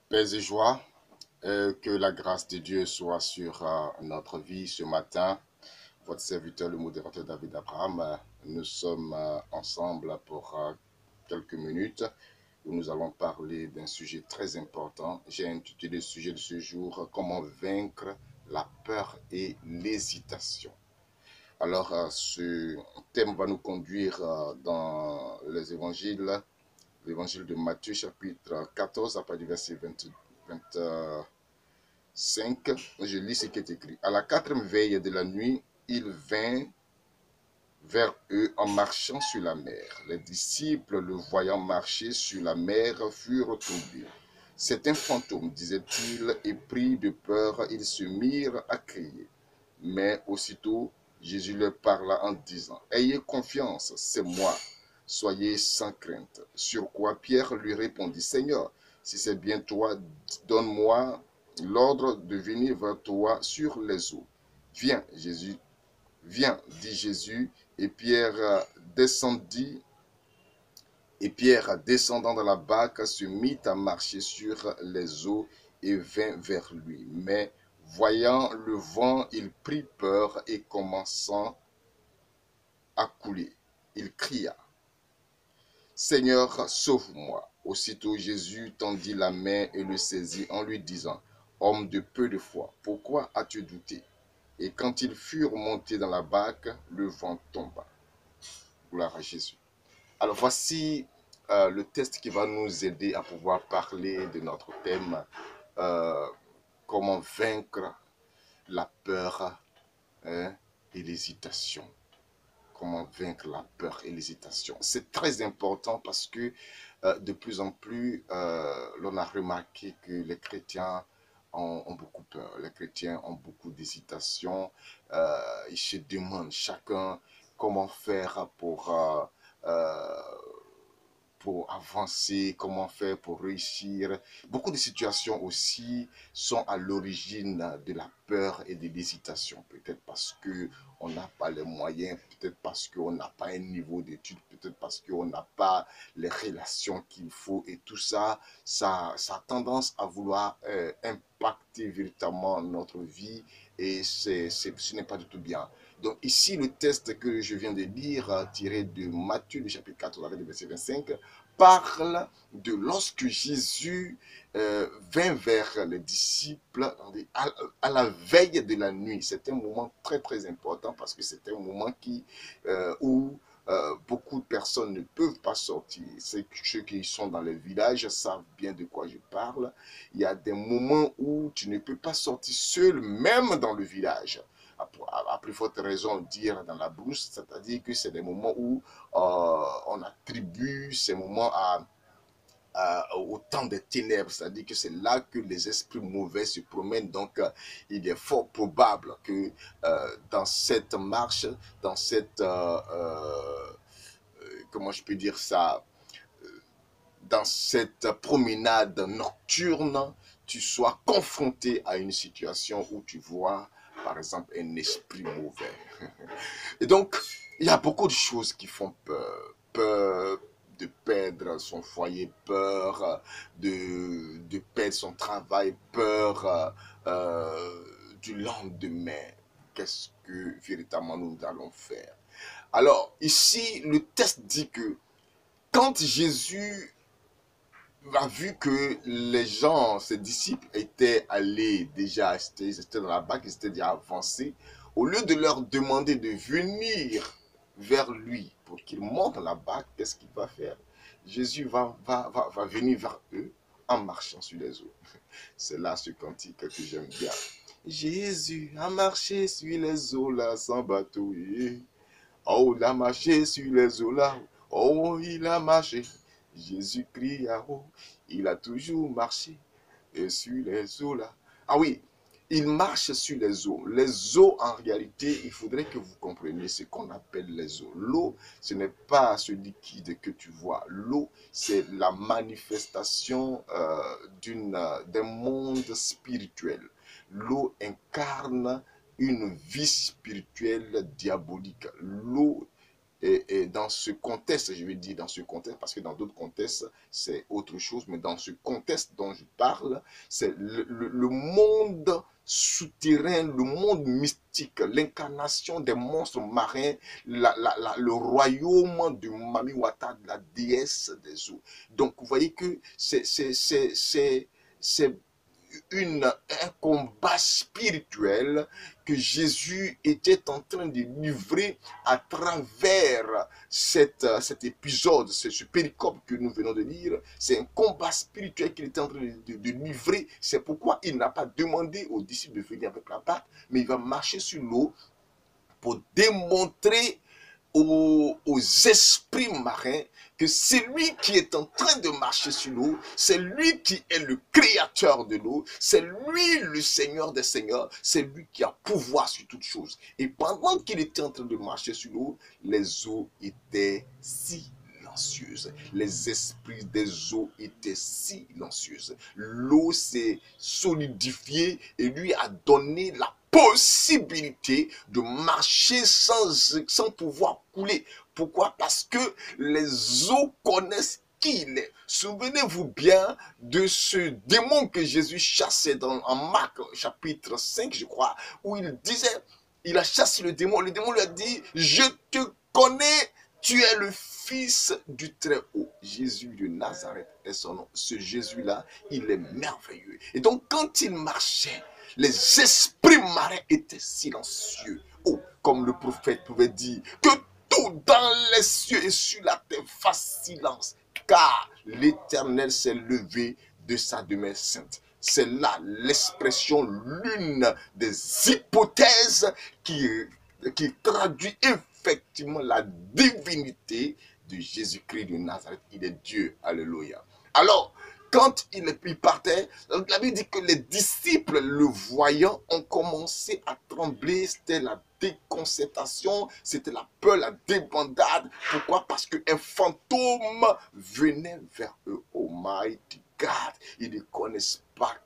Paix et joie, que la grâce de Dieu soit sur notre vie ce matin. Votre serviteur, le modérateur David Abraham, nous sommes ensemble pour quelques minutes où nous allons parler d'un sujet très important. J'ai intitulé le sujet de ce jour, comment vaincre la peur et l'hésitation. Alors, ce thème va nous conduire dans les évangiles, l'évangile de Matthieu, chapitre 14, à partir du verset 25. Je lis ce qui est écrit. À la quatrième veille de la nuit, il vint vers eux en marchant sur la mer. Les disciples, le voyant marcher sur la mer, furent troublés. C'est un fantôme, disaient-ils, et pris de peur, ils se mirent à crier. Mais aussitôt, Jésus leur parla en disant, « Ayez confiance, c'est moi, soyez sans crainte. » Sur quoi Pierre lui répondit, « Seigneur, si c'est bien toi, donne-moi l'ordre de venir vers toi sur les eaux. » « Viens, Jésus, viens, dit Jésus, et Pierre, descendant dans la barque, se mit à marcher sur les eaux et vint vers lui. Mais voyant le vent, il prit peur et commençant à couler, il cria, « Seigneur, sauve-moi. » Aussitôt Jésus tendit la main et le saisit en lui disant, « Homme de peu de foi, pourquoi as-tu douté ?» Et quand ils furent montés dans la barque, le vent tomba. Gloire à Jésus. Alors voici le test qui va nous aider à pouvoir parler de notre thème, euh, comment vaincre la peur et l'hésitation. Comment vaincre la peur et l'hésitation. C'est très important parce que de plus en plus, l'on a remarqué que les chrétiens ont beaucoup peur. Les chrétiens ont beaucoup d'hésitation. Ils se demandent chacun comment faire euh, pour avancer, comment faire pour réussir. Beaucoup de situations aussi sont à l'origine de la peur et de l'hésitation. Peut-être parce qu'on n'a pas les moyens, peut-être parce qu'on n'a pas un niveau d'études, peut-être parce qu'on n'a pas les relations qu'il faut. Et tout ça, ça a tendance à vouloir impacter véritablement notre vie et ce n'est pas du tout bien. Donc ici, le test que je viens de lire, tiré de Matthieu, le chapitre 4, avec le verset 25, parle de lorsque Jésus vint vers les disciples à la veille de la nuit. C'est un moment très très important parce que c'est un moment où beaucoup de personnes ne peuvent pas sortir. Ceux qui sont dans les villages savent bien de quoi je parle. Il y a des moments où tu ne peux pas sortir seul, même dans le village. À plus forte raison dire dans la brousse, c'est-à-dire que c'est des moments où on attribue ces moments au temps des ténèbres, c'est-à-dire que c'est là que les esprits mauvais se promènent. Donc, il est fort probable que dans cette marche, dans cette, comment je peux dire ça, dans cette promenade nocturne, tu sois confronté à une situation où tu vois, par exemple, un esprit mauvais. Et donc, il y a beaucoup de choses qui font peur. Peur de perdre son foyer, peur de perdre son travail, peur du lendemain. Qu'est-ce que véritablement nous allons faire? Alors, ici, le texte dit que quand Jésus a vu que les gens, ses disciples, étaient allés déjà, ils étaient dans la barque, ils étaient déjà avancés, au lieu de leur demander de venir vers lui pour qu'ils montent dans la barque, qu'est-ce qu'il va faire? Jésus va venir vers eux en marchant sur les eaux. C'est là ce cantique que j'aime bien. Jésus a marché sur les eaux là sans bateau. Oh, il a marché sur les eaux là. Oh, il a marché. Jésus cria, oh, il a toujours marché sur les eaux là. Ah oui, il marche sur les eaux. Les eaux, en réalité, il faudrait que vous compreniez ce qu'on appelle les eaux. L'eau, ce n'est pas ce liquide que tu vois. L'eau, c'est la manifestation d'un monde spirituel. L'eau incarne une vie spirituelle diabolique. L'eau Et dans ce contexte, je vais dire dans ce contexte, parce que dans d'autres contextes, c'est autre chose, mais dans ce contexte dont je parle, c'est le monde souterrain, le monde mystique, l'incarnation des monstres marins, le royaume du Mamiwata, de la déesse des eaux. Donc, vous voyez que c'est un combat spirituel que Jésus était en train de livrer à travers cet épisode, ce péricope que nous venons de lire. C'est un combat spirituel qu'il était en train de livrer. C'est pourquoi il n'a pas demandé aux disciples de venir avec la barque, mais il va marcher sur l'eau pour démontrer aux esprits marins que c'est lui qui est en train de marcher sur l'eau, c'est lui qui est le créateur de l'eau, c'est lui le Seigneur des Seigneurs, c'est lui qui a pouvoir sur toutes choses. Et pendant qu'il était en train de marcher sur l'eau, les eaux étaient silencieuses. Les esprits des eaux étaient silencieuses. L'eau s'est solidifiée et lui a donné la possibilité de marcher sans pouvoir couler. Pourquoi? Parce que les eaux connaissent qui il est. Souvenez-vous bien de ce démon que Jésus chassait en Marc chapitre 5, je crois, où il disait, il a chassé le démon lui a dit, je te connais, tu es le Fils du Très-Haut. Jésus de Nazareth est son nom. Ce Jésus-là, il est merveilleux. Et donc, quand il marchait, les esprits marins étaient silencieux. Oh, comme le prophète pouvait dire, que tout dans les cieux et sur la terre fasse silence, car l'Éternel s'est levé de sa demeure sainte. C'est là l'expression, l'une des hypothèses qui traduit effectivement la divinité de Jésus-Christ de Nazareth. Il est Dieu. Alléluia. Alors, quand il partait, la Bible dit que les disciples, le voyant, ont commencé à trembler. C'était la déconcertation, c'était la peur, la débandade. Pourquoi? Parce qu'un fantôme venait vers eux. Oh my God! Ils ne connaissent pas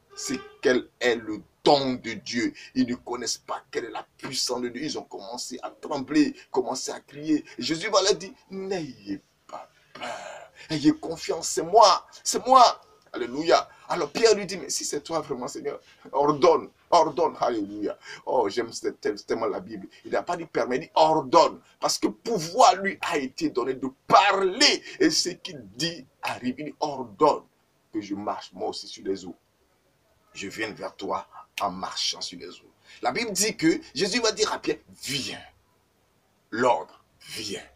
quel est le don de Dieu. Ils ne connaissent pas quelle est la puissance de Dieu. Ils ont commencé à trembler, commencé à crier. Et Jésus va leur dire, n'ayez pas peur. Ayez confiance, c'est moi, c'est moi. Alléluia. Alors Pierre lui dit, mais si c'est toi vraiment Seigneur, ordonne, alléluia. Oh, j'aime tellement la Bible. Il n'a pas dit permet, il dit ordonne. Parce que pouvoir lui a été donné de parler. Et ce qu'il dit arrive, il dit ordonne que je marche moi aussi sur les eaux. Je viens vers toi en marchant sur les eaux. La Bible dit que Jésus va dire à Pierre, viens. L'ordre, viens.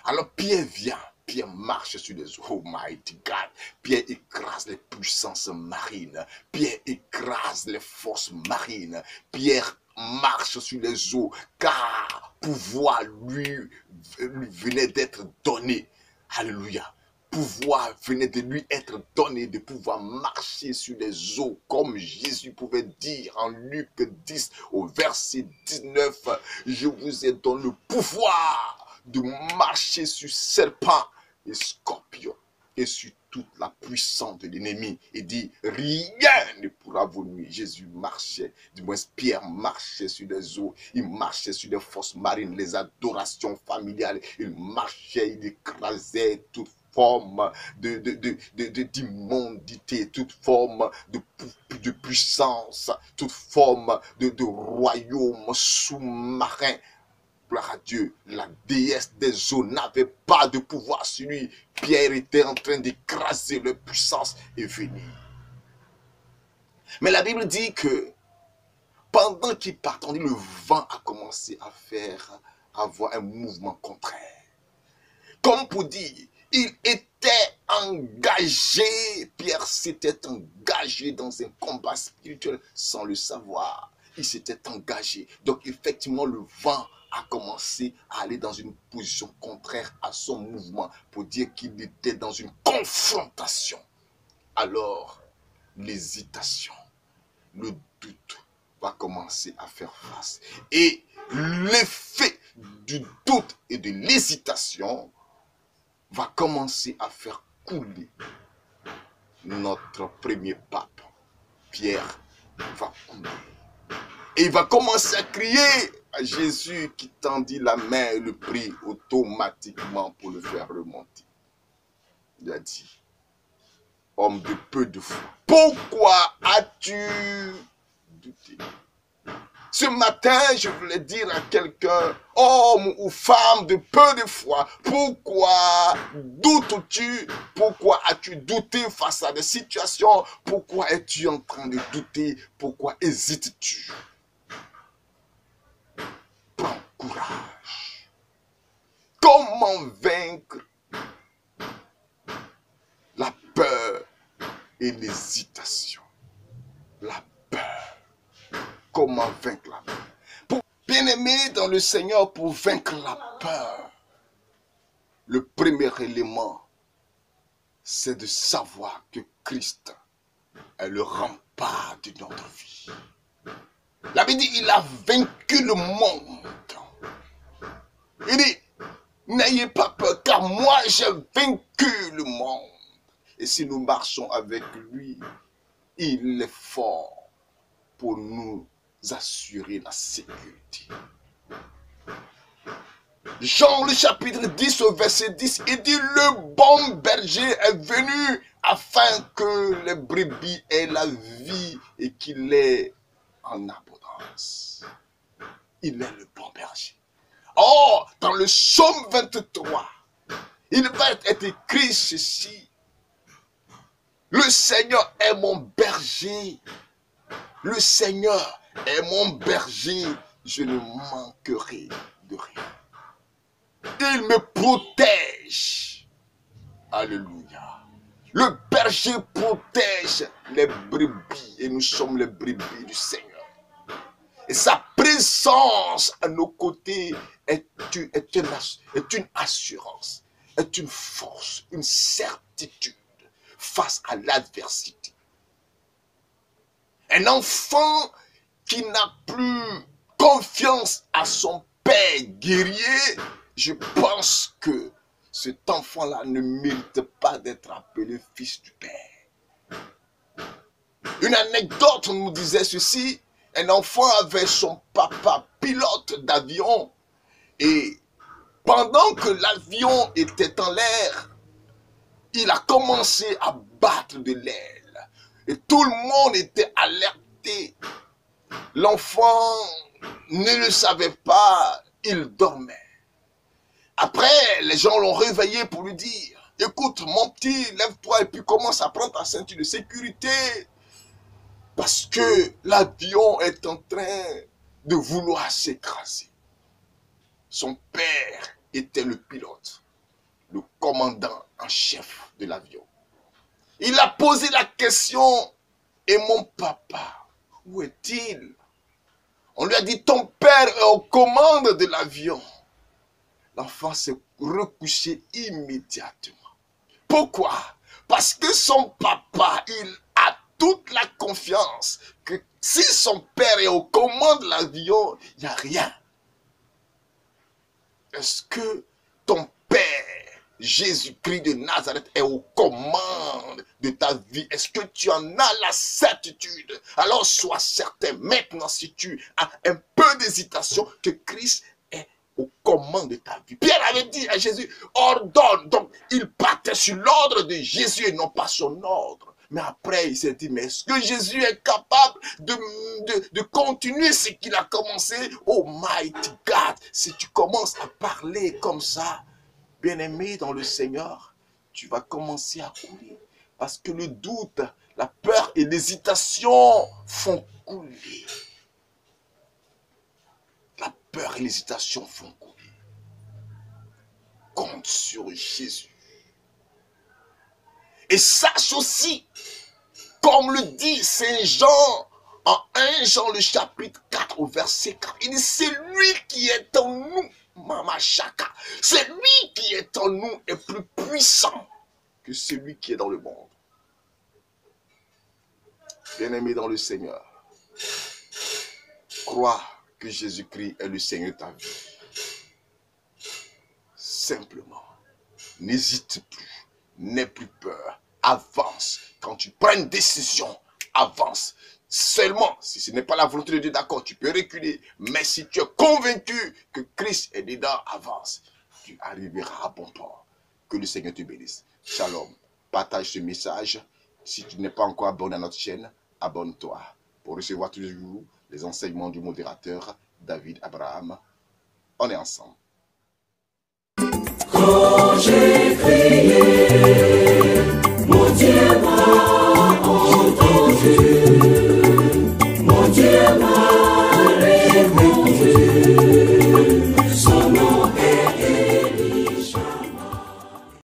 Alors Pierre vient. Pierre marche sur les eaux. Oh mighty God. Pierre écrase les puissances marines. Pierre écrase les forces marines. Pierre marche sur les eaux. Car pouvoir lui venait d'être donné. Alléluia. Pouvoir venait de lui être donné, de pouvoir marcher sur les eaux, comme Jésus pouvait dire en Luc 10 au verset 19, je vous ai donné le pouvoir de marcher sur serpents et scorpions et sur toute la puissance de l'ennemi. Il dit, rien ne pourra vous nuire. Jésus marchait, du moins Pierre marchait sur les eaux, il marchait sur les forces marines, les adorations familiales, il marchait, il écrasait toute forme d'immondité, toute forme de puissance, toute forme de royaume sous-marin. Gloire à Dieu, la déesse des eaux n'avait pas de pouvoir sur lui. Pierre était en train d'écraser leur puissance et venir. Mais la Bible dit que pendant qu'il partait, le vent a commencé à avoir un mouvement contraire. Comme pour dire, il était engagé, Pierre s'était engagé dans un combat spirituel sans le savoir. Il s'était engagé. Donc effectivement, le vent a commencé à aller dans une position contraire à son mouvement pour dire qu'il était dans une confrontation. Alors, l'hésitation, le doute va commencer à faire face. Et l'effet du doute et de l'hésitation va commencer à faire couler notre premier pape. Pierre va couler. Et il va commencer à crier, Jésus qui tendit la main et le prit automatiquement pour le faire remonter. Il a dit, homme de peu de foi, pourquoi as-tu douté? Ce matin, je voulais dire à quelqu'un, homme ou femme de peu de foi, pourquoi doutes-tu? Pourquoi as-tu douté face à des situations? Pourquoi es-tu en train de douter? Pourquoi hésites-tu? Prends courage. Comment vaincre la peur et l'hésitation? La peur. Comment vaincre la peur? Bien-aimé dans le Seigneur, pour vaincre la peur, le premier élément, c'est de savoir que Christ est le rempart de notre vie. La Bible dit, il a vaincu le monde. Il dit, n'ayez pas peur, car moi j'ai vaincu le monde. Et si nous marchons avec lui, il est fort pour nous assurer la sécurité. Jean le chapitre 10 au verset 10, il dit, le bon berger est venu afin que les brebis aient la vie et qu'il ait en abondance. Il est le bon berger. Or, dans le psaume 23, il va être écrit ceci. Le Seigneur est mon berger. Le Seigneur est mon berger. Je ne manquerai de rien. Il me protège. Alléluia. Le berger protège les brebis et nous sommes les brebis du Seigneur. Et sa présence à nos côtés est une assurance, est une force, une certitude face à l'adversité. Un enfant qui n'a plus confiance à son père guerrier, je pense que cet enfant-là ne mérite pas d'être appelé fils du père. Une anecdote nous disait ceci. Un enfant avait son papa pilote d'avion et pendant que l'avion était en l'air, il a commencé à battre de l'aile et tout le monde était alerté. L'enfant ne le savait pas, il dormait. Après, les gens l'ont réveillé pour lui dire, écoute mon petit, lève-toi et puis commence à prendre ta ceinture de sécurité. Parce que l'avion est en train de vouloir s'écraser. Son père était le pilote, le commandant en chef de l'avion. Il a posé la question, et mon papa, où est-il? On lui a dit, ton père est aux commandes de l'avion. L'enfant s'est recouché immédiatement. Pourquoi? Parce que son papa, il a toute la confiance que si son père est aux commandes de l'avion, il n'y a rien. Est-ce que ton père, Jésus-Christ de Nazareth, est aux commandes de ta vie? Est-ce que tu en as la certitude? Alors sois certain maintenant, si tu as un peu d'hésitation, que Christ est aux commandes de ta vie. Pierre avait dit à Jésus, ordonne. Donc il partait sur l'ordre de Jésus et non pas son ordre. Mais après, il s'est dit, mais est-ce que Jésus est capable de continuer ce qu'il a commencé? Oh mighty God, si tu commences à parler comme ça, bien-aimé dans le Seigneur, tu vas commencer à couler. Parce que le doute, la peur et l'hésitation font couler. La peur et l'hésitation font couler. Compte sur Jésus. Et sache aussi, comme le dit Saint Jean, en 1 Jean le chapitre 4 au verset 4, il dit, c'est lui qui est en nous, Mama Chaka, c'est lui qui est en nous est plus puissant que celui qui est dans le monde. Bien-aimé dans le Seigneur, crois que Jésus-Christ est le Seigneur de ta vie. Simplement, n'hésite plus, n'aie plus peur, avance. Quand tu prends une décision, avances. Seulement, si ce n'est pas la volonté de Dieu, d'accord, tu peux reculer. Mais si tu es convaincu que Christ est dedans, avance. Tu arriveras à bon port. Que le Seigneur te bénisse. Shalom. Partage ce message. Si tu n'es pas encore abonné à notre chaîne, abonne-toi. Pour recevoir tous les jours les enseignements du modérateur David Abraham. On est ensemble. Quand j'ai crié